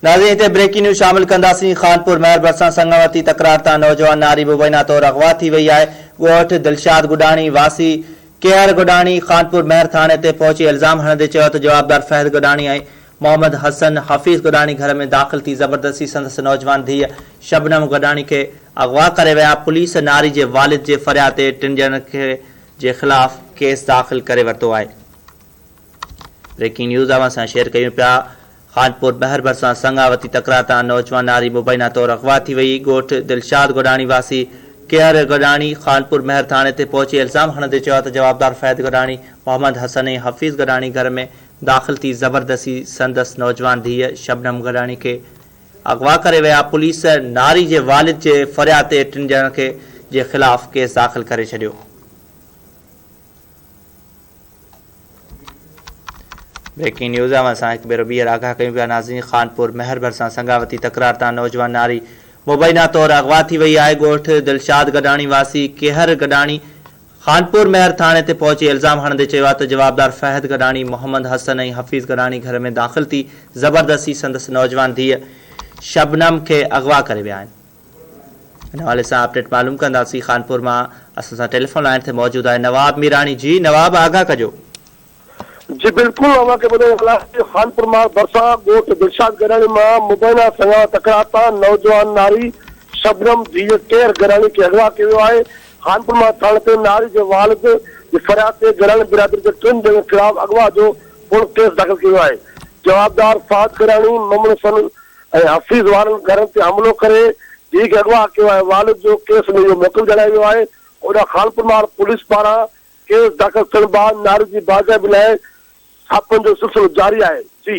नाज़रीन हिते breaking news शामिल कंदासीं। खानपुर महर भरिसां संगावती तकरार तां नौजवान नारी मुबैना तौर अगवा थी वई आहे। ॻोठ दिलशाद गुडाणी वासी केहर गुडाणी खानपुर महर थाणे ते पहुची इल्ज़ाम हणंदे चयो त जवाबदार फहद गुडाणी ऐं मोहम्मद हसन हफ़ीज़ गुडाणी घर में दाख़िल थी ज़बरदस्ती संदसि नौजवान धीअ शबनम गुडाणी खे अगवा करे विया। पुलिस नारी जे वालिद जे फ़रियाद ते टिनि ॼणनि जे ख़िलाफ़ केस दाख़िल करे वरितो आहे। ब्रेकिंग न्यूज़ असां शेयर कयूं पिया। खानपुर महर भरिसां संगावती तकरार तां नौजवान नारी मुबैना तौर अगवा थी वई। ॻोठ दिलशाद गुडाणी वासी केहर गुडाणी खानपुर महर थाणे ते पहुची इल्ज़ाम हणंदे चयो त जवाबदार फहद गुडाणी मोहम्मद हसन ऐं हफ़ीज़ गुडाणी घर में दाख़िल थी ज़बरदस्ती संदसि नौजवान धीअ शबनम गुडाणी खे अगवा करे विया। पुलिस नारी जे वालिद जे फ़रियाद ते टिनि ॼणनि जे ख़िलाफ़ केस दाख़िल करे छॾियो। ब्रेकिंग न्यूज़ असां हिकु भेरो ॿीहर आगाह कयूं पिया। नाज़रीन खानपुर महर भरिसां संगावती तकरार तां नौजवान नारी मुबैना तौर अगवा थी वई आहे। ॻोठ दिलशाद गडाणी वासी केहर गडाणी खानपुर महर थाणे ते पहुची इल्ज़ाम हणंदे चयो आहे त जवाबदार फहद गडाणी मोहम्मद हसन ऐं हफ़ीज़ गडाणी घर में दाख़िल थी ज़बरदस्ती संदसि नौजवान धीअ शबनम खे अगवा करे विया आहिनि। इन हवाले सां अपडेट मालूम कंदासीं। खानपुर मां असां सां टेलीफोन लाइन ते मौजूद आहे नवाब मीरानी। जी नवाब, आगाह कजो। जी बिल्कुल खानपुर मां भरिसां ॻोठ दिलशाद गडाणी मां मुबैना संगा तकरार तां नौजवान नारी शबनम धीअ केहर गडाणी खे अगवा कयो वियो आहे। खानपुर मां थाणे ते नारी जे वालिद जे फ़रियाद ते गडाणी बिरादरी जे टिनि ॼणनि जे ख़िलाफ़ अगवा जो पुण केस दाख़िल कयो आहे। जवाबदार फहद गडाणी मोहम्मद हसन ऐं हफ़ीज़ वारनि घरनि ते हमलो करे धीअ खे अगवा कयो आहे। वालिद जो केस में इहो मोकिल ॼाणायो वियो आहे। ओॾा खानपुर मां पुलिस पारां केस दाख़िल थियण बाद नारी जी बाज़ाबी लाइ छापनि जो सिलसिलो जारी आहे। जी।